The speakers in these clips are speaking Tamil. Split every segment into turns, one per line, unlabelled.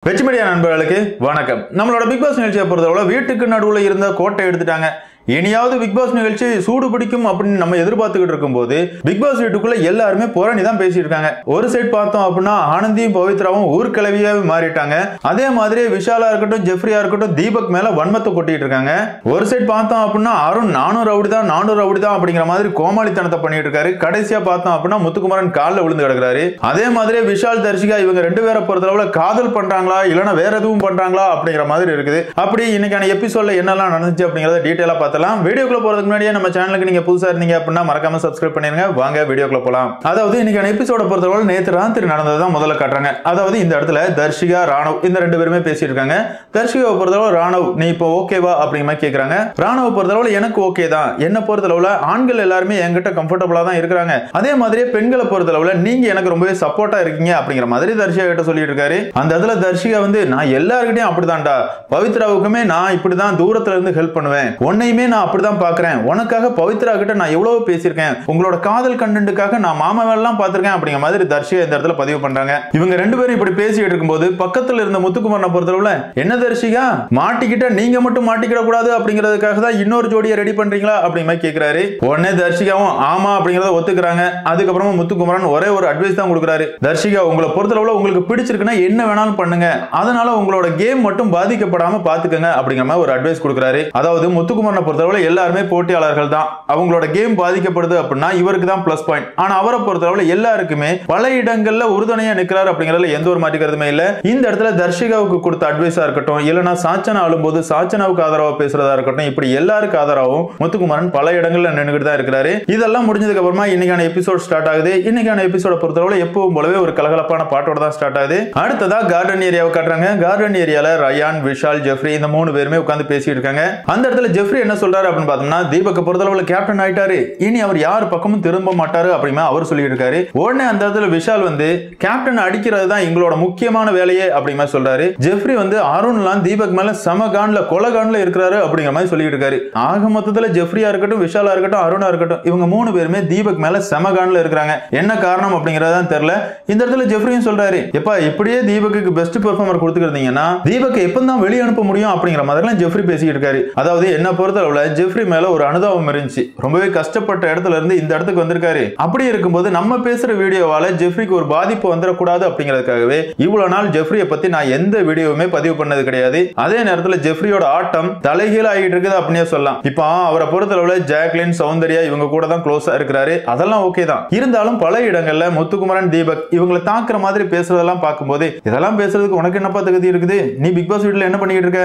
வெற்றி மீடியா நண்பர்களுக்கு வணக்கம். நம்மளோட பிக் பாஸ் நிகழ்ச்சியை பொறுத்தவரை வீட்டுக்கு நடுவில் இருந்த கோட்டை எடுத்துட்டாங்க. இனியாவது பிக் பாஸ் நிகழ்ச்சி சூடு பிடிக்கும் அப்படின்னு நம்ம எதிர்பார்த்துக்கிட்டு இருக்கும்போது பிக் பாஸ் வீட்டுக்குள்ள எல்லாருமே புரணி தான் பேசிட்டு இருக்காங்க. ஒரு சைட் பார்த்தோம் அப்படின்னா ஆனந்தியும் பவித்ராவும் ஊர்க்கிழவியாவே மாறிட்டாங்க. அதே மாதிரி விஷாலா இருக்கட்டும், ஜெஃப்ரியா இருக்கட்டும், தீபக் மேல வன்மத்தை கொட்டிட்டு இருக்காங்க. ஒரு சைட் பார்த்தோம் அப்படின்னா அருண் நானும் ரவுடிதான் அப்படிங்கிற மாதிரி கோமாளித்தனத்தை பண்ணிட்டு இருக்காரு. கடைசியா பார்த்தோம் அப்படின்னா முத்துக்குமரன் காலில் விழுந்து கிடக்குறாரு. அதே மாதிரி விஷால், தர்ஷிகா இவங்க ரெண்டு பேரை பொறுத்தளவுல காதல் பண்றாங்களா இல்லைன்னா வேற எதுவும் பண்றாங்களா அப்படிங்கிற மாதிரி இருக்குது. அப்படி இன்னைக்கான எபிசோட்ல என்னெல்லாம் நடந்துச்சு அப்படிங்கறத டீடைலா பார்த்தலாம். வீடியோக்குள்ள போறதுக்கு முன்னாடியே நம்ம சேனலுக்கு நீங்க புதுசா இருந்தீங்க அப்படின்னா மறக்காம சப்ஸ்கிரைப் பண்ணிருங்க. வாங்க வீடியோக்குள்ள போலாம். அதாவது இன்னைக்கான எபிசோட பொறுத்தவரை நேத்து ராத்திரி நடந்ததுதான் முதல்ல காட்டுறாங்க. அதாவது இந்த இடத்துல தர்ஷிகா, ராணவ் இந்த ரெண்டு பேருமே பேசிட்டு இருக்காங்க. தர்ஷிகாவை பொறுத்தளவு ராணவ் நீ இப்போ ஓகேவா அப்படிங்கிற மாதிரி கேக்குறாங்க. ராணவ் பொறுத்தளவு எனக்கு ஓகே தான். என்ன பொறுத்தளவுல ஆண்கள் எல்லாருமே என்கிட்ட கம்ஃபர்டபுளா தான் இருக்கிறாங்க. அதே மாதிரியே பெண்களை பொறுத்தளவுல நீங்க எனக்கு ரொம்பவே சப்போர்ட்டா இருக்கீங்க அப்படிங்கிற மாதிரி தர்ஷிகா கிட்ட சொல்லிட்டு இருக்காரு. அந்த இடத்துல தர்ஷிகா வந்து நான் எல்லார்கிட்டயும் அப்படிதான்டா, பவித்ராவுக்குமே நான் இப்படிதான் தூரத்துல இருந்து ஹெல்ப் பண்ணுவேன், உன்னையுமே நான் அப்படிதான் பாக்குறேன், உனக்காக பவித்ரா கிட்ட நான் எவ்வளவு பேசியிருக்கேன், உங்களோட காதல் கண்டென்ட்டுக்காக நான் மாமாவெல்லாம் பார்த்திருக்கேன் அப்படிங்கிற மாதிரி தர்ஷிகா இந்த இடத்துல பதிவு பண்றாங்க. இவங்க ரெண்டு பேரும் இப்படி பேசிட்டு இருக்கும்போது பக்கத்துல இருந்த முத்துக்குமரனை பொறுத்தளவுல என்ன தர்ஷிகா மாட்டிக்கிட்ட, நீங்க மட்டும் மாட்டிக்கிட கூடாது அப்படிங்கிறதுக்காக தான் இன்னொரு ஜோடியை ரெடி பண்றீங்களா அப்படிங்கிற மாதிரி கேட்கிறாரு. உடனே தர்ஷிகாவும் ஆமா அப்படிங்கறத ஒத்துக்கிறாங்க. அதுக்கப்புறமா முத்துக்குமரன் ஒரே ஒரு அட்வைஸ் தான் கொடுக்குறாரு. தர்ஷிகா உங்களை பொறுத்தளவுல உங்களுக்கு பிடிச்சிருக்குன்னா என்ன வேணாலும் பண்ணுங்க, அதனால உங்களோட கேம் மட்டும் பாதிக்கப்படாம பாத்துக்கங்க அப்படிங்கிற மாதிரி ஒரு அட்வைஸ் கொடுக்குறாரு. அதாவது முத்துக்குமரனை பொறுத்தளவுல எல்லாருமே போட்டியாளர்கள் தான். அவங்களோட கேம் பாதிக்கப்படுது அப்படின்னா இவருக்கு தான் பிளஸ் பாயிண்ட். ஆனா அவரை பொறுத்தளவுல எல்லாருக்குமே பல இடங்கள்ல உறுதுணையா நிக்கிறாரு அப்படிங்கறதுல எந்த ஒரு மாற்றிக்கிறதுமே இல்ல. இந்த இடத்துல தர்ஷிகாவுக்கு கொடுத்த அட்வைஸா இருக்கட்டும், இல்லனா சாச்சனா ஆளும்போது சாச்சனாவுக்கு ஆதரவா பேசுறதா இருக்கட்டும், இப்படி எல்லாருக்கு ஆதரவாகவும் முத்துக்குமரன் பல இடங்கள்ல நின்னுகிட்டு தான் இருக்கிறாரு. இதெல்லாம் முடிஞ்சதுக்கு அப்புறமா இன்னைக்கான எபிசோட் ஸ்டார்ட் ஆகுது. இன்னைக்கான எபிசோட பொறுத்தளவுல எப்பவும் போலவே ஒரு கலகலப்பான பாட்டோட தான் ஸ்டார்ட் ஆகுது. அடுத்ததா கார்டன் ஏரியாவை காட்டுறாங்க. கார்டன் ஏரியால ரயான், விஷால், ஜெஃப்ரி இந்த மூணு பேருமே உட்கார்ந்து பேசிட்டு இருக்காங்க. அந்த இடத்துல ஜெஃப்ரி என்ன சொல்றாரு அப்படின்னு பார்த்தோம்னா தீபக்க பொறுத்தளவுல கேப்டன் ஆயிட்டாரு, இனி அவர் யார் பக்கமும் திரும்ப மாட்டாரு அப்படின்னு அவர் சொல்லிட்டு இருக்காரு. உடனே அந்த இடத்துல விஷால் வந்து கேப்டன் அடிக்கிறது தான் எங்களோட முக்கியமான வேலையே அப்படிங்கிற மாதிரி சொல்றாரு. ஜெஃப்ரி வந்து அருண்லாம் தீபக் மேல சமகான்ல கொலகான்ல இருக்கிறாரு அப்படிங்கிற மாதிரி சொல்லிட்டு இருக்காரு. ஆக மொத்தத்துல ஜெஃப்ரியா இருக்கட்டும், விஷாலா இருக்கட்டும், அருணா இருக்கட்டும், இவங்க மூணு பேருமே தீபக் மேல சமகான்ல இருக்காங்க. என்ன காரணம் அப்படிங்கறத தெரியல. இந்த இடத்துல ஜெஃப்ரியும் சொல்றாரு, எப்பா இப்படியே தீபக்கு பெஸ்ட் பெர்ஃபார்மர் கொடுத்துக்கிட்டீங்கன்னா தீபக் எப்பதான் வெளியே அனுப்ப முடியும் அப்படிங்கிற மாதிரி ஜெஃப்ரி பேசிட்டு இருக்காரு. அதாவது என்ன பொறுத்தளவுல ஜெஃப்ரி மேல ஒரு அனுதாபம் இருந்துச்சு. ரொம்பவே கஷ்டப்பட்ட இடத்துல இருந்து இந்த இடத்துக்கு வந்திருக்காரு. அப்படி இருக்கும்போது நம்ம பேசுற வீடியோவால ஜெஃப்ரிக்கு ஒரு பாதிப்பு வந்துடக்கூடாது அப்படிங்கிறதுக்காகவே இவ்வளவு நாள் ஜெஃப்ரியை பத்தி நான் எந்த வீடியோவுமே பதிவு பண்ணது கிடையாது. அதே நேரத்துல ஜெஃப்ரியோட ஆட்டம் தலைகீழ ஆகிட்டு இருக்குது அப்படின்னே சொல்லலாம். இப்போ அவரை பொறுத்தளவுல ஜாக்லின், சௌந்தர்யா இவங்க கூட தான் க்ளோஸா இருக்கிறாரு. அதெல்லாம் ஓகே தான். இருந்தாலும் பல இடங்கள்ல முத்துக்குமரன், தீபக் இவங்களை தாக்குற மாதிரி பேசுறதெல்லாம் பார்க்கும்போது இதெல்லாம் பேசுறதுக்கு உனக்கு என்னப்பா தகுதி இருக்குது? நீ பிக் பாஸ் வீட்டுல என்ன பண்ணிட்டு இருக்க?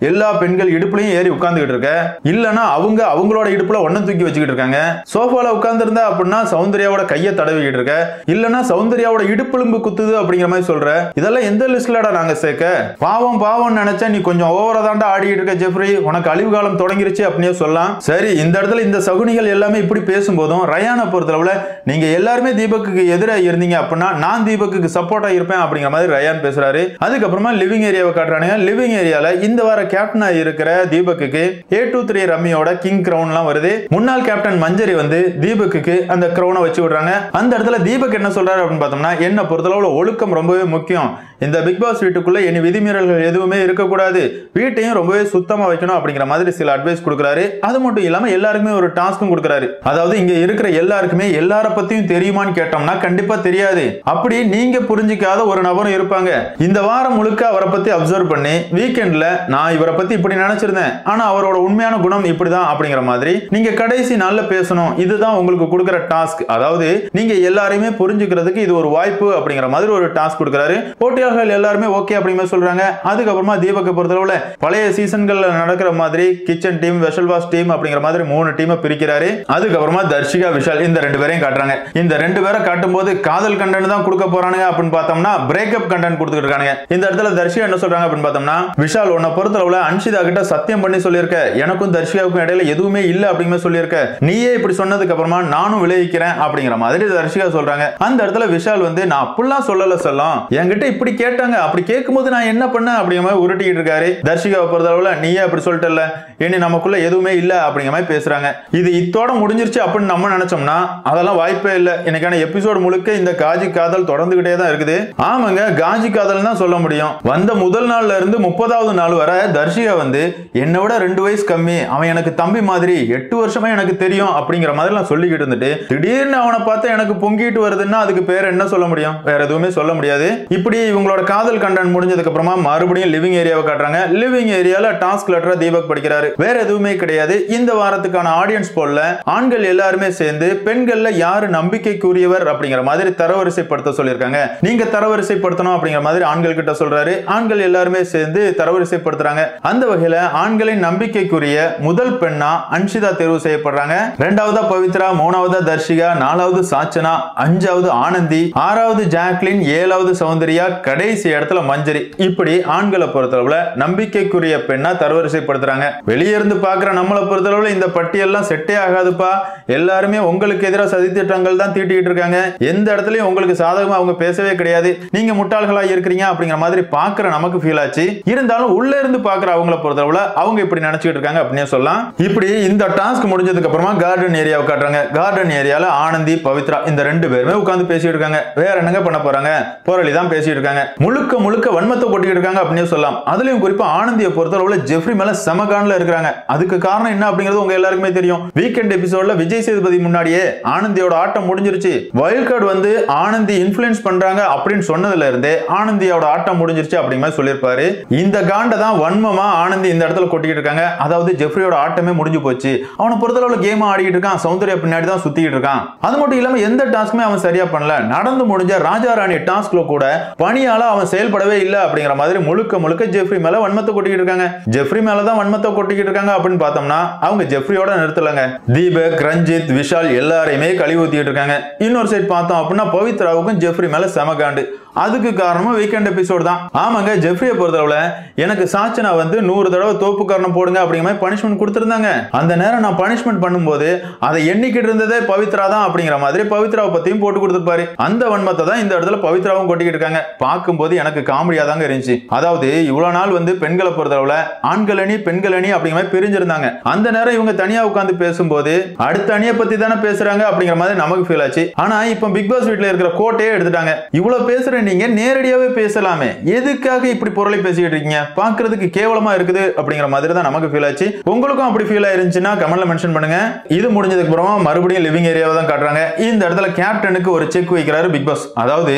எல்லா பெண்கள் இடுப்புலையும் ஏறி உட்கார்ந்துகிட்டு இருக்க, இல்லனா அவங்க அவங்களோட இடுப்புல ஒன்ன தூக்கி வச்சுக்கிட்டு இருக்காங்க. சோஃபால உட்கார்ந்து இருந்தா அப்படின்னா சௌந்தர்யாவோட கையை தடவிக்கிட்டு இருக்க, இல்லனா சௌந்தர்யாவோட இடுப்புலும்பு குத்துது அப்படிங்கிற மாதிரி சொல்ற. இதெல்லாம் எந்த லிஸ்ட்லடா நாங்க சேர்க்க? பாவம் பாவம் நினைச்சா நீ கொஞ்சம் ஓவரா தாண்டா ஆடிட்டு இருக்க ஜெஃப்ரி, உனக்கு அழிவு காலம் தொடங்கிருச்சு அப்படினே சொல்லலாம். சரி, இந்த இடத்துல இந்த சகுனிகள் எல்லாமே இப்படி பேசும்போதும் ரயானை பொறுத்தளவுல நீங்க எல்லாருமே தீபக்கு எதிராக இருந்தீங்க அப்படின்னா நான் தீபக்கு சப்போர்ட்டா இருப்பேன் அப்படிங்கிற மாதிரி ரயான் பேசுறாரு. அதுக்கப்புறமா லிவிங் ஏரியாவை காட்டுறானுங்க. லிவிங் ஏரியால இந்த வார கேப்டனா இருக்கிற தீபக்கு A23 ரம்மியோட கிங் கிரவுன்லாம் வருது. முன்னாள் கேப்டன் மஞ்சரி வந்து தீபக்கு அந்த கிரவுனை வச்சு விடுறாங்க. அந்த இடத்துல தீபக் என்ன சொல்றாரு அப்படின்னு பார்த்தோம்னா என்ன பொறுத்தளவுல ஒழுக்கம் ரொம்பவே முக்கியம். இந்த பிக் பாஸ் வீட்டுக்குள்ள இனி விதிமீறல்கள் எதுவுமே இருக்கக்கூடாது, வீட்டையும் ரொம்பவே சுத்தமா வைக்கணும் அப்படிங்கிற மாதிரி சில அட்வைஸ் கொடுக்குறாரு. அது மட்டும் இல்லாம எல்லாருக்குமே ஒரு டாஸ்க்கும் கொடுக்குறாரு. அதாவது இங்க இருக்கிற எல்லாருக்குமே எல்லார பத்தியும் தெரியுமான்னு கேட்டோம்னா கண்டிப்பா தெரியாது. அப்படி நீங்க புரிஞ்சிக்காத ஒரு நபரும் இருப்பாங்க. இந்த வாரம் முழுக்க அவரை பத்தி அப்சர்வ் பண்ணி வீக்கெண்ட்ல நான் இவரை பத்தி இப்படி நினைச்சிருந்தேன், ஆனா அவரோட உண்மையான குணம் இப்படிதான் அப்படிங்கிற மாதிரி நீங்க கடைசி நாள்ல பேசணும். இதுதான் உங்களுக்கு கொடுக்கிற டாஸ்க். அதாவது நீங்க எல்லாரையுமே புரிஞ்சுக்கிறதுக்கு இது ஒரு வாய்ப்பு அப்படிங்கிற மாதிரி ஒரு டாஸ்க் கொடுக்குறாரு. போட்டியாளர்கள் எல்லாருமே ஓகே அப்படிங்கிற சொல்றாங்க. அதுக்கப்புறமா தீபக்கை பொறுத்தளவுல பழைய சீசன்கள்ல நடக்கிற மாதிரி kitchen team, vessel wash team அப்படிங்கிற மாதிரி 3 டீமை பிரிக்கிறாரு. அதுக்கப்புறமா தர்ஷிகா, விஷால் இந்த ரெண்டு பேரையும் காட்டுறாங்க. இந்த ரெண்டு பேரை காட்டும் போது காதல் கண்டென்ட் தான் கொடுக்க போறானுங்க அப்படின்னு பார்த்தோம்னா பிரேக்கப் கண்டென்ட் கொடுத்துட்டு இருக்காங்க. இந்த இடத்துல தர்ஷிகா என்ன சொல்றாங்க அப்படின்னு பார்த்தோம்னா விஷால் உன்னை பொறுத்தளவுல அன்ஷிதா கிட்ட சத்தியம் பண்ணி சொல்லியிருக்க, எனக்கும் தர்ஷிகாவுக்கும் இடையில எதுவுமே இல்ல அப்படிங்கிற சொல்லியிருக்க, நீயே இப்படி சொன்னதுக்கு அப்புறமா நானும் விளைவிக்கிறேன் அப்படிங்கிற மாதிரி தர்ஷிகா சொல்றாங்க. அந்த இடத்துல விஷால் வந்து நான் அப்படிலாம் சொல்லல செல்லம், என்கிட்ட இப்படி கேட்டாங்க, அப்படி கேட்கும்போது நான் என்ன பண்ணேன் அப்படிங்கிற மாதிரி உருட்டிட்டு இருக்காரு. தர்ஷிகாவை பொறுத்தளவுல நீயே அப்படி சொல்லிட்டல, இனி நமக்குள்ள எதுவுமே இல்ல அப்படிங்கிற மாதிரி பேசுறாங்க. இது இத்தோட முடிஞ்சிருச்சு அப்படின்னு நம்ம நினைச்சோம்னா அதெல்லாம் வாய்ப்பே இல்ல. எனக்கான எபிசோடு முழுக்க இந்த காஜி காதல் தொடர்ந்துகிட்டே தான் இருக்குது. ஆமாங்க, காஜி காதல் தான் சொல்ல முடியும். வந்த முதல் நாள்ல இருந்து 30வது நாள் வரை தர்ஷிகா வந்து என்னை விட 2 வயசு கம்மி, அவன் எனக்கு தம்பி மாதிரி, 8 வருஷமா எனக்கு தெரியும் அப்படிங்கிற மாதிரி எல்லாம் சொல்லிக்கிட்டு இருந்துட்டு திடீர்னு அவனை பார்த்து எனக்கு பொங்கிட்டு வருதுன்னா அதுக்கு பேர் என்ன சொல்ல முடியும்? வேற எதுவுமே சொல்ல முடியாது. இப்படி இவங்களோட காதல் கண்டென்ட் முடிஞ்சதுக்கு அப்புறமா மறுபடியும் லிவிங் ஏரியாவை காட்டுறாங்க. லிவிங் ஏரியால டாஸ்க் லெட்டரை தீபக் படிக்கிறாரு. வேற எதுவுமே கிடையாது. இந்த வாரத்துக்கான ஆடியன்ஸ் போல்ல ஆண்கள் எல்லாருமே சேர்ந்து பெண்கள்ல யாரு நம்பிக்கைக்குரியவர் அப்படிங்கிற மாதிரி தரவரிசைப்படுத்த சொல்லியிருக்காங்க. நீங்க தரவரிசைப்படுத்தணும் அப்படிங்கிற மாதிரி ஆண்கள் கிட்ட சொல்றாரு. ஆண்கள் எல்லாருமே சேர்ந்து தரவரிசைப்படுத்துறாங்க. அந்த வகையில ஆண்களின் நம்பிக்கைக்குரிய முதல் பெண்ணா அன்ஷிதா தேர்வு செய்யப்படுறாங்க. 2வது பவித்ரா, 3வது தர்ஷிகா, 4வது சாச்சனா, 5வது ஆனந்தி, 6வது ஜாக்லின், 7வது சௌந்தர்யா, கடைசி இடத்துல மஞ்சரி. இப்படி ஆண்களை பொறுத்தளவுல நம்பிக்கைக்குரிய பெண்ணா தரவரிசைப்படுத்துறாங்க. வெளியே இருந்து பாக்குற நம்மளை பொறுத்தளவுல இந்த பட்டியெல்லாம் செட்டே ஆகாதுப்பா, எல்லாருமே உங்களுக்கு எதிராக சதித்திட்டங்கள் தான் தீட்டிட்டு இருக்காங்க, எந்த இடத்துலயும் உங்களுக்கு சாதகமா அவங்க பேசவே கிடையாது, நீங்க முட்டாள்களா இருக்கிறீங்க அப்படிங்கிற மாதிரி பாக்குற நமக்கு ஃபீல் ஆச்சு. இருந்தாலும் உள்ள இருந்து பாக்குற அவங்களை பொறுத்தளவுல அவங்க இப்படி நினைச்சிட்டு இருக்காங்க அப்படினே சொல்லலாம். இப்படி இந்த டாஸ்க் முடிஞ்சதுக்கு அப்புறமா கார்டன் ஏரியாவை காட்டுறாங்க. கார்டன் ஏரியால ஆனந்தி, பவித்ரா இந்த 2 பேருமே உட்கார்ந்து பேசிட்டு இருக்காங்க. வேற என்னங்க பண்ண போறாங்க? புரளி தான் பேசிட்டு இருக்காங்க. முழுக்க முழுக்க வன்மத்தை கொட்டிட்டு இருக்காங்க அப்படினே சொல்லலாம். அதுலயும் குறிப்பா ஆனந்தியை பொறுத்தளவுல ஜெஃப்ரி மேல சமகான்ல இருக்காங்க. அதுக்கு காரணம் என்ன அப்படிங்கிறது உங்க எல்லாருக்குமே தெரியும். வீக்கெண்ட் எபிசோட்ல விஜய் சேதுபதி முன்னாடியே ஆனந்தியோட ஆட்டம் முடிஞ்சிருச்சு, வைல்ட் கார்டு வந்து ஆனந்தி இன்ஃப்ளூயன்ஸ் பண்றாங்க அப்படின்னு சொன்னதுல இருந்தே ஆனந்தியோட ஆட்டம் முடிஞ்சிருச்சு அப்படிங்கிற மாதிரி சொல்லியிருப்பாரு. இந்த காண்டை தான் வன்மமா ஆனந்தி இந்த இடத்துல கொட்டிட்டு இருக்காங்க. அதாவது ஜெஃப்ரியோட ஆட்டமே முடிஞ்சு போச்சு, அவனை பொறுத்தளவுல கேம் ஆடிட்டு இருக்கான், சௌந்தர்யா பின்னாடி தான் சுத்திட்டு இருக்கான். அது மட்டும் இல்லாம எந்த டாஸ்க்குமே அவன் சரியா பண்ணல. நடந்து முடிஞ்ச ராஜா ராணி டாஸ்க்ல கூட பணியால அவன் செயல்படவே இல்லை அப்படிங்கிற மாதிரி முழுக்க முழுக்க ஜெஃப்ரி மேல வன்மத்தை கொட்டிக்கிட்டு இருக்காங்க. ஜெஃப்ரி மேலதான் வன்மத்தை கொட்டிக்கிட்டு இருக்காங்க அப்படின்னு பார்த்தோம்னா அவங்க ஜெஃப்ரியோட நிறுத்தலங்க. தீபக், ரஞ்சித், விஷால் எல்லாரையுமே கழுவி ஊத்திட்டு இருக்காங்க. இன்னொரு சைட் பார்த்தோம் அப்படின்னா பவித்ராவுக்கும் ஜெஃப்ரி மேல செமகாண்டு. அதுக்கு காரணமும் வீக்கெண்ட் எபிசோட் தான். ஆமாங்க, ஜெஃப்ரியை பொறுத்தளவுல எனக்கு சாச்சனா வந்து 100 தடவை தோப்பு காரணம் போடுங்க அப்படிங்கிற மாதிரி பனிஷ்மெண்ட் கொடுத்திருந்தாங்க. அந்த நேரம் நான் பனிஷ்மெண்ட் பண்ணும்போது அதை எண்ணிக்கிட்டு இருந்ததே பவித்ரா தான் அப்படிங்கிற மாதிரி பவித்ராவை பத்தியும் போட்டு கொடுத்துருப்பாரு. அந்த வன்மத்தை தான் இந்த இடத்துல பவித்ராவும் கொட்டிக்கிட்டு இருக்காங்க. பார்க்கும்போது எனக்கு காமெடியா தாங்க இருந்துச்சு. அதாவது இவ்வளவு நாள் வந்து பெண்களை பொறுத்தளவுல ஆண்கள் அணி பெண்கள் அணி அப்படிங்கிற மாதிரி பிரிஞ்சிருந்தாங்க. அந்த நேரம் இவங்க தனியா உட்கார்ந்து பேசும்போது அடுத்த அணியை பத்தி தானே பேசுறாங்க அப்படிங்கிற மாதிரி நமக்கு ஃபீல் ஆச்சு. ஆனா இப்ப பிக் பாஸ் வீட்ல இருக்கிற கோட்டையே எடுத்துட்டாங்க. இவ்வளவு பேசுற நீங்க நேரடியாவே பேசலாமே, எதுக்காக இப்படி பொருளை பேசிட்டு இருக்கீங்க? பாக்குறதுக்கு கேவலமா இருக்குது அப்படிங்கிற மாதிரி தான் நமக்கு ஃபீல் ஆச்சு. உங்களுக்கும் அப்படி ஃபீல் ஆயிருந்துச்சுன்னா கமெண்ட்ல மென்ஷன் பண்ணுங்க. இது முடிஞ்சதுக்கு அப்புறமா மறுபடியும் லிவிங் ஏரியாவை தான் காட்டுறாங்க. இந்த இடத்துல கேப்டனுக்கு ஒரு செக் வைக்கிறாரு பிக் பாஸ். அதாவது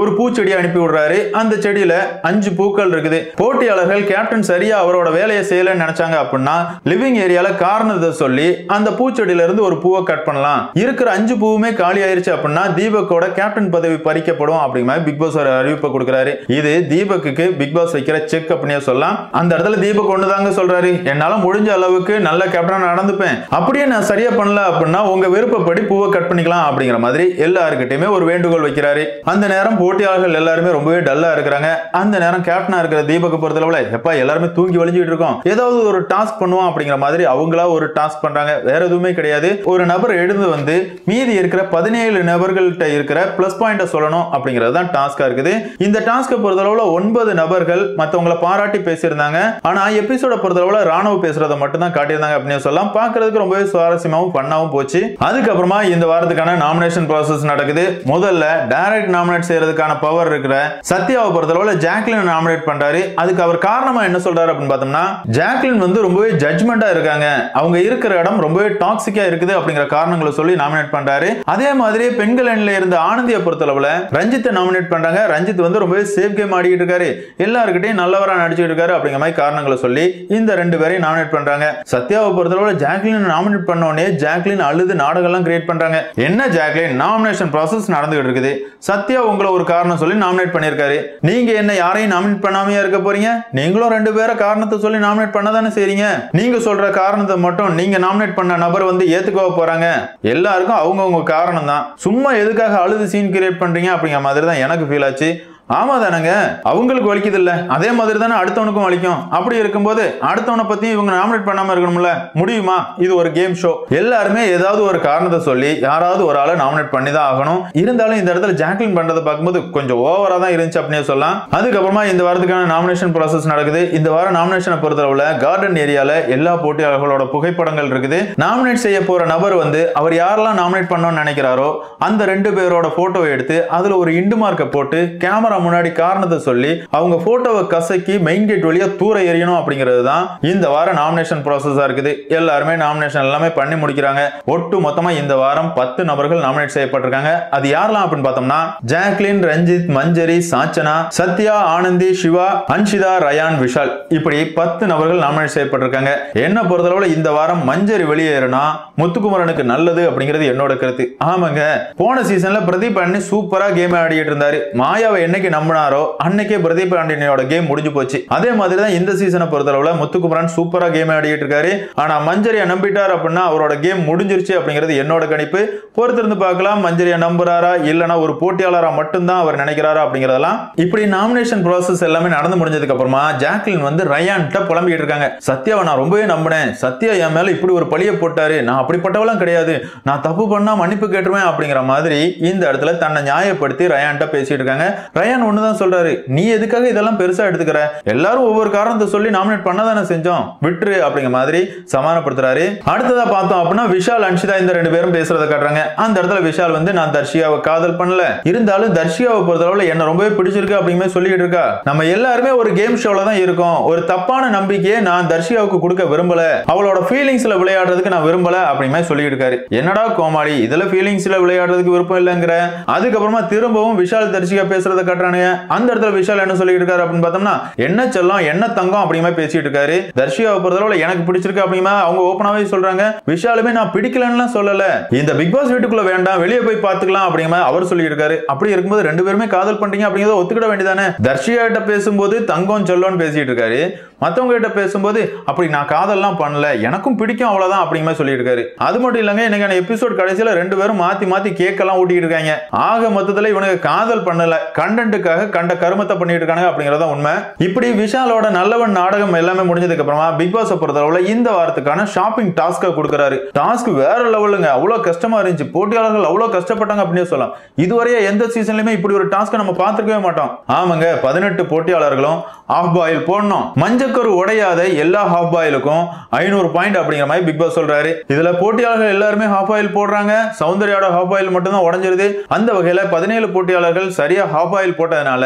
ஒரு பூச்செடியை அனுப்பி விடுறாரு. அந்த செடியில 5 பூக்கள் இருக்குது. போட்டியாளர்கள் கேப்டன் சரியா அவரோட வேலையை செய்யலன்னு நினைச்சாங்க அப்படின்னா லிவிங் ஏரியால காரணத்தை சொல்லி அந்த பூச்செடியில இருந்து ஒரு பூவை கட் பண்ணலாம். இருக்கிற 5 பூவுமே காலி ஆயிருச்சு அப்படின்னா தீபக்கோட கேப்டன் பதவி பறிக்கப்படும் அப்படிங்கிற மாதிரி பிக் பாஸ் அறிவிப்பு கொடுக்கிறாரு. இது தீபக்கு பிக் பாஸ் வைக்கிற செக் அப்படியே சொல்லலாம். அந்த இடத்துல தீபக் ஒண்ணுதாங்க சொல்றாரு, என்னால முடிஞ்ச அளவுக்கு நல்ல கேப்டனா நடந்துப்பேன், அப்படியே நான் சரியா பண்ணல அப்படின்னா உங்க விருப்பப்படி பூவை கட் பண்ணிக்கலாம் அப்படிங்கிற மாதிரி எல்லாருக்கிட்டையுமே ஒரு வேண்டுகோள் வைக்கிறாரு. அந்த நேரம் போட்டியாளர்கள் எல்லாருமே ரொம்பவே டல்லா இருக்கிறாங்க. அந்த நேரம் கேப்டனா இருக்கிற தீபக் பொறுத்தளவுல எப்பா எல்லாருமே தூங்கி வலிஞ்சிட்டு இருக்கோம், ஏதாவது ஒரு டாஸ்க் பண்ணுவோம் அப்படிங்கிற மாதிரி அவங்களா ஒரு டாஸ்க் பண்றாங்க. வேற எதுவுமே கிடையாது. ஒரு நபர் எழுந்து வந்து மீதி இருக்கிற 17 நபர்கள்ட்ட இருக்கிற பிளஸ் பாயிண்ட சொல்லணும் அப்படிங்கிறது தான் டாஸ்கா இருக்குது. இந்த டாஸ்கை பொறுத்தளவுல 9 நபர்கள் மத்தவங்களை பாராட்டி பேசியிருந்தாங்க. ஆனா எபிசோட பொறுத்தளவுல ராணுவ பேசுறதை மட்டும் தான் காட்டியிருந்தாங்க அப்படின்னு சொல்லலாம். பார்க்கிறதுக்கு ரொம்பவே சுவாரஸ்யமாவும் பண்ணாவும் போச்சு. அதுக்கப்புறமா இந்த வாரத்துக்கான நாமினேஷன் ப்ராசஸ் நடக்குது. முதல்ல டைரக்ட் நாமினேட் செய்யறதுக்கான பவர் இருக்கிற சத்யாவை பொறுத்தளவுல ஜாக்லின் நாமினேட் பண்றாரு. அதுக்கு அவர் காரணமா என்ன சொல்றாரு அப்படின்னு பார்த்தோம்னா, ஜாக்லின் வந்து ரொம்பவே ஜட்ஜ்மெண்டா இருக்காங்க, அவங்க இருக்கிற இடம் ரொம்பவே டாக்ஸிக்கா இருக்குது அப்படிங்கிற காரணங்களை சொல்லி நாமினேட் பண்றாரு. அதே மாதிரி பெண்கள் அணியில இருந்த ஆனந்தியை பொறுத்தளவுல ரஞ்சித்தை நாமினேட் பண்றாங்க. ரஞ்சித் வந்து ரொம்பவே சேஃப் கேம் ஆடிட்டு இருக்காரு, எல்லாருக்கிட்டையும் நல்லவரா நடிச்சிட்டு இருக்காரு அப்படிங்கிற மாதிரி காரணங்களை சொல்லி இந்த 2 பேரையும் நாமினேட் பண்றாங்க. சத்யாவை பொறுத்தளவுல ஜாக்லின் நாமினேட் பண்ண உடனே ஜாக்லின் அழுது நாடகம் எல்லாம் கிரியேட் பண்றாங்க. என்ன ஜாக்லின், நாமினேஷன் ப்ராசஸ் நடந்துகிட்டு இருக்குது, சத்யா உங்களை ஒரு காரணம் சொல்லி நாமினேட் பண்ணிருக்காரு, நீங்க என்ன யாரையும் நாமினேட் பண்ணாமையா இருக்க போறீங்க? நீங்களும் 2 பேரை காரணத்தை சொல்லி நாமினேட் பண்ணதானே செய்றீங்க. நீங்க சொல்ற காரணத்தை மட்டும் நீங்க நாமினேட் பண்ண நபர் வந்து ஏத்துக்கவா போறாங்க? எல்லாருக்கும் அவங்கவுங்க காரணம் தான். சும்மா எதுக்காக அழுது சீன் கிரியேட் பண்றீங்க அப்படிங்கிற மாதிரி தான் எனக்கு ஃபீல் ஆச்சு. ஆமா தானங்க, அவங்களுக்கு வலிக்குது இல்ல, அதே மாதிரி தானே அடுத்தவனுக்கும் வலிக்கும். அப்படி இருக்கும்போது அடுத்தவனை பத்தி இவங்க நாமினேட் பண்ணாம இருக்கணும்ல, முடியுமா? இது ஒரு கேம் ஷோ. எல்லாருமே ஏதாவது ஒரு காரணத்தை சொல்லி யாராவது ஒரு ஆளை நாமினேட் பண்ணி தான் ஆகணும். இருந்தாலும் இந்த இடத்துல ஜாக்லின் பண்றதை பார்க்கும்போது கொஞ்சம் ஓவரா தான் இருந்துச்சு அப்படின்னு சொல்லலாம். அதுக்கப்புறமா இந்த வாரத்துக்கான நாமினேஷன் ப்ராசஸ் நடக்குது. இந்த வாரம் நாமினேஷனை பொறுத்தளவுல கார்டன் ஏரியால எல்லா போட்டியாளர்களோட புகைப்படங்கள் இருக்குது. நாமினேட் செய்ய போற நபர் வந்து அவர் யாரெல்லாம் நாமினேட் பண்ணணும்னு நினைக்கிறாரோ அந்த 2 பேரோட போட்டோவை எடுத்து அதுல ஒரு இண்டு மார்க்கை போட்டு கேமரா முன்னாடி காரணத்தை சொல்லி அவங்க போட்டோவை கசக்கி மெயின் கேட் வழியா தூர எறியணும் அப்படிங்கிறது தான் இந்த வார நாமினேஷன் ப்ராசஸா இருக்குது. எல்லாருமே நாமினேஷன் எல்லாமே பண்ணி முடிக்கிறாங்க. ஒட்டு மொத்தமா இந்த வாரம் 10 நபர்கள் நாமினேட் செய்யப்பட்டிருக்காங்க. அது யாரெல்லாம் அப்படின்னு பார்த்தோம்னா ஜாக்லின், ரஞ்சித், மஞ்சரி, சாச்சனா, சத்யா, ஆனந்தி, சிவா, அன்ஷிதா, ரயான், விஷால், இப்படி 10 நபர்கள் நாமினேட் செய்யப்பட்டிருக்காங்க. என்ன பொறுத்தளவுல இந்த வாரம் மஞ்சரி வெளியேறினா முத்துக்குமரனுக்கு நல்லது அப்படிங்கிறது என்னோட கருத்து. ஆமாங்க, போன சீசன்ல பிரதீப் ஆண்டனி சூப்பரா கேம் ஆடிட்டு இருந்தாரு. மாயாவை என்னைக்கு நம்பினாரோ அன்னைக்கே பிரதீப் ஆண்டனியோட கேம் முடிஞ்சு போச்சு. அதே மாதிரி தான் இந்த சீசனை பொறுத்தளவுல முத்துக்குமரன் சூப்பரா கேம் ஆடிட்டு இருக்காரு. ஆனா மஞ்சரியை நம்பிட்டார் அப்படின்னா அவரோட கேம் முடிஞ்சிருச்சு அப்படிங்கிறது என்னோட கணிப்பு. பொறுத்திருந்து பார்க்கலாம், மஞ்சரியை நம்புறாரா இல்லனா ஒரு போட்டியாளரா மட்டும்தான் அவர் நினைக்கிறாரா அப்படிங்கறதெல்லாம். இப்படி நாமினேஷன் ப்ராசஸ் எல்லாமே நடந்து முடிஞ்சதுக்கு அப்புறமா ஜாக்லின் வந்து ரயான்ட்ட புலம்பிட்டு இருக்காங்க. சத்யாவை நான் ரொம்பவே நம்பினேன், சத்யா என் மேல இப்படி ஒரு பழிய போட்டாரு, நான் அப்படிப்பட்டவெல்லாம் கிடையாது, நான் தப்பு பண்ணா மன்னிப்பு கேட்டுருவேன் அப்படிங்கிற மாதிரி இந்த இடத்துல தன்னை நியாயப்படுத்தி ரயான்ட்ட பேசிட்டு இருக்காங்க. ரயான் ஒண்ணுதான் சொல்றாரு, நீ எதுக்காக இதெல்லாம் பெருசா எடுத்துக்கிற, எல்லாரும் ஒவ்வொரு காரணத்தை சொல்லி நாமினேட் பண்ணதானே செஞ்சோம், விட்டுரு அப்படிங்கிற மாதிரி சமாதானப்படுத்துறாரு. அடுத்ததா பார்த்தோம் அப்படின்னா விஷால், அன்ஷிதா இந்த 2 பேரும் பேசுறத காட்டுறாங்க. அந்த இடத்துல விஷால் வந்து நான் தர்ஷிகாவை காதல் பண்ணல, இருந்தாலும் தர்ஷிகாவை பொறுத்தளவுல என்ன ரொம்பவே பிடிச்சிருக்கு அப்படிங்கிற சொல்லிட்டு இருக்கா. நம்ம எல்லாருமே ஒரு கேம் ஷோல தான் இருக்கோம், ஒரு தப்பான நம்பிக்கையை நான் தர்ஷிகாவுக்கு கொடுக்க விரும்பல, அவளோட ஃபீலிங்ஸ்ல விளையாடுறதுக்கு நான் விரும்பல அப்படிமே சொல்லிட்டு இருக்காரு. என்னடா கோமாளி, இதுல ஃபீலிங்ஸ்ல விளையாடுறதுக்கு விருப்பம் இல்லங்கிற. அதுக்கப்புறமா திரும்பவும் விஷால் தர்ஷிகா பேசுறத காட்டுறானுங்க. அந்த இடத்துல விஷால் என்ன சொல்லிட்டு இருக்காரு அப்படின்னு பார்த்தோம்னா என்ன செல்லம் என்ன தங்கம் அப்படிமே பேசிட்டு இருக்காரு. தர்ஷிகாவை பொறுத்தளவுல எனக்கு பிடிச்சிருக்கு அப்படிமா அவங்க ஓபனாவே சொல்றாங்க. விஷாலுமே நான் பிடிக்கலன்னு சொல்லல, இந்த பிக் பாஸ் வீட்டுக்குள்ள வேண்டாம், வெளியே போய் பாத்துக்கலாம் அப்படிங்கிற அவர் சொல்லி இருக்காரு. அப்படி இருக்கும்போது 2 பேருமே காதல் பண்றீங்க அப்படிங்கறத ஒத்துக்கிட வேண்டியதானே. தர்ஷிகா கிட்ட பேசும்போது தங்கம் செல்லோன்னு பேசிட்டு இருக்காரு, மத்தவங்க கிட்ட பேசும்போது அப்படி நான் காதல்லாம் பண்ணல, எனக்கும் பிடிக்கும் அவ்வளவுதான் அப்படிங்கிற சொல்லிட்டு இருக்காரு. அது மட்டும் இல்லங்க, இன்னைக்கான எபிசோட் கடைசியில 2 பேரும் மாத்தி மாத்தி கேக் எல்லாம் ஊட்டிட்டு இருக்காங்க. ஆக மொத்தத்துல இவனுக்கு காதல் பண்ணல, கண்டென்ட்டுக்காக கண்ட கருமத்தை பண்ணிட்டு இருக்காங்க அப்படிங்கறத உண்மை. இப்படி விஷாலோட நல்லவன் நாடகம் எல்லாமே முடிஞ்சதுக்கு அப்புறமா பிக் பாஸ் பொறுத்தளவுல இந்த வாரத்துக்கான ஷாப்பிங் டாஸ்க கொடுக்கறாரு. டாஸ்க் வேற லெவலுங்க, அவ்வளவு கஷ்டமா இருந்துச்சு, போட்டியாளர்கள் அவ்வளவு கஷ்டப்பட்டாங்க அப்படின்னு சொல்லலாம். இதுவரைய எந்த சீசன்லயுமே இப்படி ஒரு டாஸ்க் நம்ம பார்த்திருக்கவே மாட்டோம். ஆமாங்க, 18 போட்டியாளர்களும் ஹாஃப் பாயில் போடணும், மஞ்சக்கரு உடையாத எல்லா ஹாஃப் பாயிலுக்கும் 500 பாயிண்ட் அப்படிங்கிற மாதிரி பிக் பாஸ் சொல்றாரு. இதுல போட்டியாளர்கள் எல்லாருமே ஹாஃப் பாயில் போடுறாங்க, சௌந்தர்யாவோட ஹாஃப் பாயில் மட்டும் தான் உடைஞ்சிருது. அந்த வகையில 17 போட்டியாளர்கள் சரியா ஹாஃப் பாயில் போட்டதனால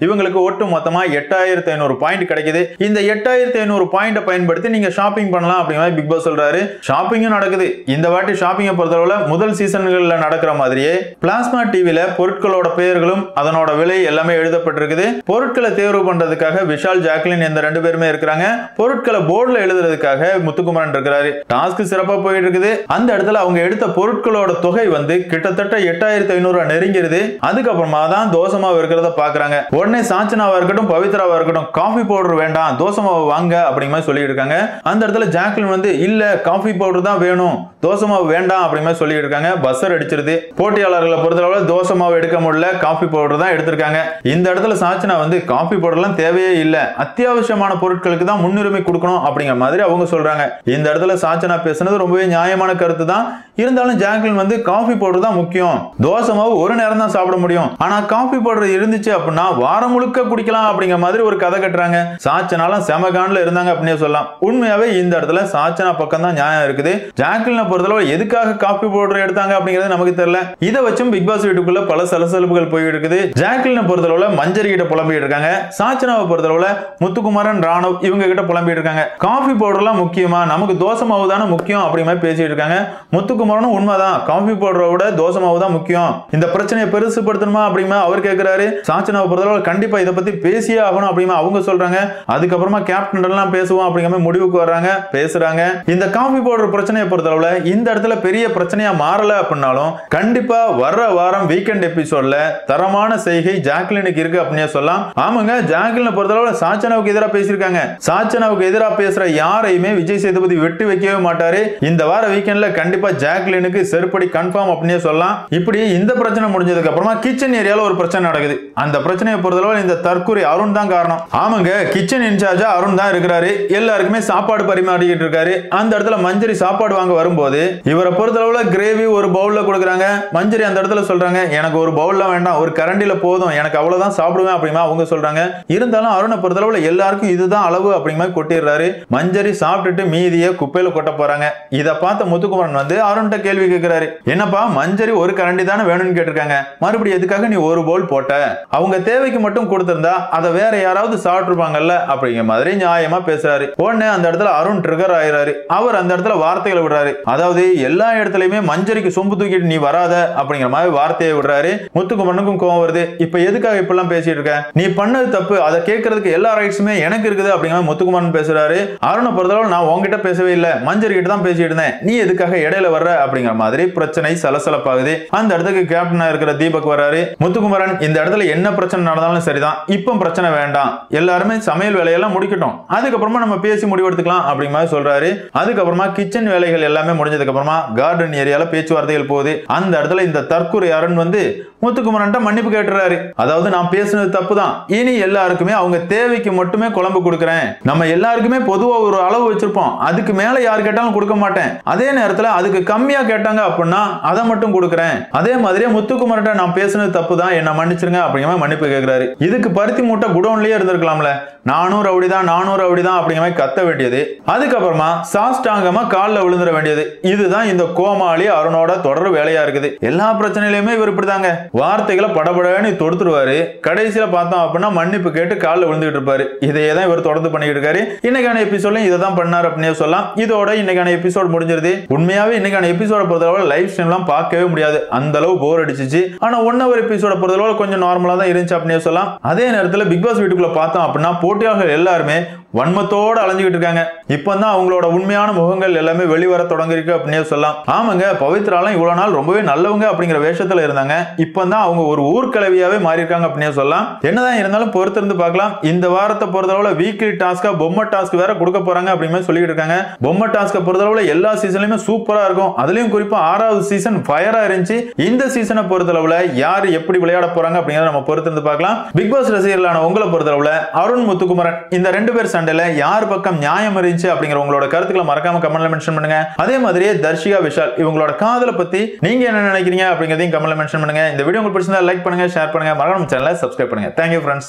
இவங்களுக்கு ஒட்டு மொத்தமா 8500 பாயிண்ட் கிடைக்குது. இந்த 8500 பாயிண்ட் பயன்படுத்தி நீங்க ஷாப்பிங் பண்ணலாம் அப்படிங்கிற மாதிரி பிக் பாஸ் சொல்றாரு. ஷாப்பிங்கும் நடக்குது. இந்த வாட்டி ஷாப்பிங்கை பொறுத்தளவுல முதல் சீசன்கள்ல நடக்கிற மாதிரியே பிளாஸ்மா டிவில பொருட்களோட பெயர்களும் அதனோட விலை எல்லாமே எழுதப்பட்டிருக்குது. பொருட்களை தேர்வு பண்றதுக்காக விஷால், ஜாக்லின் இந்த 2 பேருமே இருக்காங்க. பொருட்களை போர்டுல எழுதுறதுக்காக முத்துக்குமரன் இருக்காரு. டாஸ்க் சிறப்பா போயிட்டு இருக்குது. அந்த இடத்துல அவங்க எடுத்த பொருட்களோட தொகை வந்து கிட்டத்தட்ட 8500 நெருங்கிருது. அதுக்கப்புறமா தான் தோசமாவு இருக்கிறத பாக்குறாங்க. உடனே சாச்சனாவா இருக்கட்டும், பவித்ராவா இருக்கட்டும், காஃபி பவுடர் வேண்டாம், தோசமாவு வாங்க அப்படிங்கிற சொல்லி இருக்காங்க. அந்த இடத்துல ஜாக்லின் வந்து இல்ல காஃபி பவுடர் தான் வேணும், தோசமாவு வேண்டாம் அப்படிங்கிற சொல்லி இருக்காங்க. பஸ்ஸர் அடிச்சிருது. போட்டியாளர்களை பொறுத்தளவுல தோசமாவு எடுக்க முடியல, காஃபி பவுடர் தான் எடுத்திருக்காங்க. இந்த இடத்துல சாச்சனா வந்து காஃபி பவுடர்லாம் தேவையே இல்ல, அத்தியாவசியமான பொருட்களுக்கு தான் முன்னுரிமை கொடுக்கணும் அப்படிங்கிற மாதிரி அவங்க சொல்றாங்க. இந்த இடத்துல சாச்சனா பேசுனது ரொம்பவே நியாயமான கருத்து தான். இருந்தாலும் ஜாக்லின் வந்து காஃபி பவுடர் தான் முக்கியம், தோசை மாவு ஒரு நேரம் தான் சாப்பிட முடியும், ஆனா காஃபி பவுடர் இருந்துச்சு அப்படின்னா வாரம் முழுக்க குடிக்கலாம் அப்படிங்கிற மாதிரி ஒரு கதை கட்டுறாங்க. சாச்சனாலாம் செமகான்ல இருந்தாங்க அப்படின்னே சொல்லலாம். உண்மையாவே இந்த இடத்துல சாச்சனா பக்கம் தான் நியாயம் இருக்குது. ஜாக்லினை பொறுத்தளவு எதுக்காக காஃபி பவுடர் எடுத்தாங்க அப்படிங்கிறது நமக்கு தெரியல. இதை வச்சும் பிக் பாஸ் வீட்டுக்குள்ள பல சலசலப்புகள் போயிட்டு இருக்குது. ஜாக்லினை பொறுத்தளவுல மஞ்சரி கிட்ட புலம்பிட்டு இருக்காங்க. சாச்சனாவை பொறுத்தளவுல முத்துக்குமரன், ராணவ் இவங்க கிட்ட புலம்பிட்டு இருக்காங்க. காஃபி பவுடர்லாம் முக்கியமா, நமக்கு தோசை மாவு தானே முக்கியம் அப்படிங்கிற மாதிரி பேசிட்டு இருக்காங்க. முத்துக்குமரனும் உண்மைதான், காஃபி பவுடரை விட தோசை மாவு தான் முக்கியம், இந்த பிரச்சனையை பெருசுபடுத்தணுமா அப்படிங்கிற அவர் கேட்கிறாரு. சாச்சனாவை பொறுத்தளவு கண்டிப்பா இதை பத்தி பேசியே ஆகணும் அப்படிங்கிற அவங்க சொல்றாங்க. அதுக்கப்புறமா கேப்டன் எல்லாம் பேசுவோம் அப்படிங்கிற முடிவுக்கு வர்றாங்க, பேசுறாங்க. இந்த காஃபி பவுடர் பிரச்சனையை பொறுத்தளவுல இந்த இடத்துல பெரிய பிரச்சனையா மாறல அப்படின்னாலும் கண்டிப்பா வர்ற வாரம் வீக்கெண்ட் எபிசோட்ல தரமான செய்கை ஜாக்லினுக்கு இருக்கு அப்படின்னே சொல்லலாம். ஆமாங்க, ஜாக்லினை பொறுத்தளவு பொறுத்தளவுல சாச்சனாவுக்கு எதிராக பேசியிருக்காங்க. சாச்சனாவுக்கு எதிராக பேசுற யாரையுமே விஜய் சேதுபதி வெட்டி வைக்கவே மாட்டாரு. இந்த வார வீக்கெண்ட்ல கண்டிப்பா ஜாக்லினுக்கு செருப்படி கன்ஃபார்ம் அப்படினே சொல்லலாம். இப்படி இந்த பிரச்சனை முடிஞ்சதுக்கு அப்புறமா கிச்சன் ஏரியால ஒரு பிரச்சனை நடக்குது. அந்த பிரச்சனையை பொறுத்தளவுல இந்த தற்கூரி அருண் தான் காரணம். ஆமாங்க, கிச்சன் இன்சார்ஜா அருண் தான் இருக்கிறாரு. எல்லாருக்குமே சாப்பாடு பரிமாறிட்டு இருக்காரு. அந்த இடத்துல மஞ்சரி சாப்பாடு வாங்க வரும்போது இவரை பொறுத்தளவுல கிரேவி ஒரு பவுல்ல கொடுக்குறாங்க. மஞ்சரி அந்த இடத்துல சொல்றாங்க, எனக்கு ஒரு பவுல்ல வேண்டாம், ஒரு கரண்டில போதும், எனக்கு அவ்வளவுதான் சாப்பிடுவேன் அப்படிமா அவங்க சொல்றாங்க. இருந்தாலும் அருணை பொறுத்தளவுல எல்லாருக்கும் இதுதான் அளவு அப்படிங்கிற மாதிரி கொட்டிடுறாரு. மஞ்சரி சாப்பிட்டுட்டு மீதியை குப்பையில கொட்ட போறாங்க. இதை பார்த்த முத்துக்குமரன் வந்து அருண்கிட்ட கேள்வி கேட்கிறாரு, என்னப்பா மஞ்சரி ஒரு கரண்டி தானே வேணும்னு கேட்டிருக்காங்க, மறுபடியும் எதுக்காக நீ ஒரு பவுல் போட்ட? அவங்க தேவைக்கு மட்டும் கொடுத்திருந்தா அதை வேற யாராவது சாப்பிட்டுருப்பாங்கல்ல அப்படிங்கிற மாதிரி நியாயமா பேசுறாரு. உடனே அந்த இடத்துல அருண் ட்ரிகர் ஆயிராரு. அவர் அந்த இடத்துல வார்த்தைகளை விடுறாரு. அதாவது எல்லா இடத்துலயுமே மஞ்சரிக்கு சொம்பு தூக்கிட்டு நீ வராத அப்படிங்கிற மாதிரி வார்த்தையை விடுறாரு. முத்துக்குமரனுக்கும் கோவம் வருது. இப்ப எதுக்காக இப்பெல்லாம் பேசிட்டு இருக்க? நீ பண்ணது தப்பு, அதை கேட்கறதுக்கு எல்லா ரைட்ஸுமே எனக்கு இருக்குது அப்படிங்கிற முத்துக்குமரன் பேசுறாரு. அருணை பொறுத்தளவு நான் உங்ககிட்ட பேசவே இல்லை, மஞ்சரி கிட்ட தான் பேசிட்டு இருந்தேன், நீ எதுக்காக இடையில வர்ற அப்படிங்கிற மாதிரி பிரச்சனை சலசலப்பாகுது. அந்த இடத்துக்கு கேப்டனா இருக்கிற தீபக் வராரு. முத்துக்குமரன், இந்த இடத்துல என்ன பிரச்சனை நடந்தாலும் சரிதான், இப்போ பிரச்சனை வேண்டாம், எல்லாருமே சமையல் வேலையெல்லாம் முடிக்கட்டும், அதுக்கப்புறமா நம்ம பேசி முடிவெடுத்துக்கலாம் அப்படிங்கிற மாதிரி சொல்றாரு. அதுக்கப்புறமா கிச்சன் வேலைகள் எல்லாமே முடிஞ்சதுக்கு அப்புறமா கார்டன் ஏரியால பேச்சுவார்த்தைகள் போகுது. அந்த இடத்துல இந்த தற்கூரி அருண் வந்து முத்துக்குமரன் மன்னிப்பு கேட்டுறாரு. அதாவது நான் பேசுனது தப்பு தான், இனி எல்லாருக்குமே அவங்க தேவைக்கு மட்டுமே குழம்பு கொடுக்குறேன், நம்ம எல்லாருக்குமே பொதுவா ஒரு அளவு வச்சிருப்போம், அதுக்கு மேல யார் கேட்டாலும் கொடுக்க மாட்டேன், அதே நேரத்துல அதுக்கு கம்மியா கேட்டாங்க அப்படின்னா அதை மட்டும் கொடுக்குறேன், அதே மாதிரியே முத்துக்குமரன் நான் பேசுனது தப்பு தான், என்ன மன்னிச்சிருங்க அப்படிங்கிற மன்னிப்பு கேட்கிறாரு. இதுக்கு பருத்தி மூட்டை குடோன்லயே இருந்திருக்கலாம்ல, நானும் ரவுடிதான் அப்படிங்கிற மாதிரி கத்த வேண்டியது, அதுக்கப்புறமா சாஷ்டாங்கமா காலில் விழுந்துட வேண்டியது. இதுதான் இந்த கோமாளி அருணோட தொடர் வேலையா இருக்குது. எல்லா பிரச்சனையிலுமே இவர் இப்படிதாங்க, வார்த்தைகளை படபடன்னு தொடுத்துருவாரு. கடைசியில பார்த்தோம் அப்படின்னா மன்னிப்பு கேட்டு காலில் விழுந்துட்டு இருப்பாரு. இதையே தான் இவர் தொடர்ந்து பண்ணிட்டு இருக்காரு. இன்னைக்கான எபிசோட்ல இதை தான் பண்ணாரு அப்படின்னு சொல்லலாம். இதோட இன்னைக்கான எபிசோட் முடிஞ்சிருது. உண்மையாவே இன்னைக்கான எபிசோட பொறுத்தளவு லைவ் ஸ்ட்ரீம்லாம் பார்க்கவே முடியாது, அந்த அளவு போர் அடிச்சிச்சு. ஆனா 1 hour எபிசோட பொறுத்தளவு கொஞ்சம் நார்மலா தான் இருந்துச்சு அப்படின்னு சொல்லலாம். அதே நேரத்தில் பிக் பாஸ் வீட்டுக்குள்ள பார்த்தோம் அப்படின்னா போட்டியாளர்கள் எல்லாருமே வன்மத்தோட அலைஞ்சுக்கிட்டு இருக்காங்க. இப்பதான் அவங்களோட உண்மையான முகங்கள் எல்லாமே வெளிவர தொடங்கிருக்கு அப்படின்னு சொல்லலாம். ஆமாங்க, பவித்ராலாம் இவ்வளவு நாள் ரொம்பவே நல்லவங்க அப்படிங்கிற வேஷத்துல இருந்தாங்க. இப்பதான் அவங்க ஒரு ஊர்கிழவியாவே மாறி இருக்காங்க அப்படின்னு சொல்லலாம். என்னதான் இருந்தாலும் பொறுத்திருந்து பார்க்கலாம். இந்த வாரத்தை பொறுத்தளவுல வீக்லி டாஸ்கா பொம்மை டாஸ்க் வேற கொடுக்க போறாங்க அப்படின்னு சொல்லிட்டு இருக்காங்க. பொம்மை டாஸ்க பொறுத்தளவுல எல்லா சீசன்லயுமே சூப்பரா இருக்கும். அதுலயும் குறிப்பா 6வது சீசன் ஃபயரா இருந்துச்சு. இந்த சீசனை பொறுத்தளவுல யாரு எப்படி விளையாட போறாங்க அப்படிங்கறத நம்ம பொறுத்திருந்து பார்க்கலாம். பிக் பாஸ் ரசிகர்களான உங்களை பொறுத்தளவுல அருண் முத்துக்குமரன் இந்த 2 பேர் சண்டையில யார் பக்கம் நியாயம் இருந்துச்சு அப்படிங்கிற உங்களோட கருத்துக்களை மறக்காம கமெண்ட்ல மென்ஷன் பண்ணுங்க. அதே மாதிரியே தர்ஷிகா விஷால் இவங்களோட காதலை பத்தி நீங்க என்ன நினைக்கிறீங்க அப்படிங்கறதையும் கமெண்ட்ல மென்ஷன் பண்ணுங்க. இந்த வீடியோ உங்களுக்கு பிடிச்சிருந்தா லைக் பண்ணுங்க, ஷேர் பண்ணுங்க, மறக்காம சேனலை சப்ஸ்கிரைப் பண்ணுங்க. Thank you friends.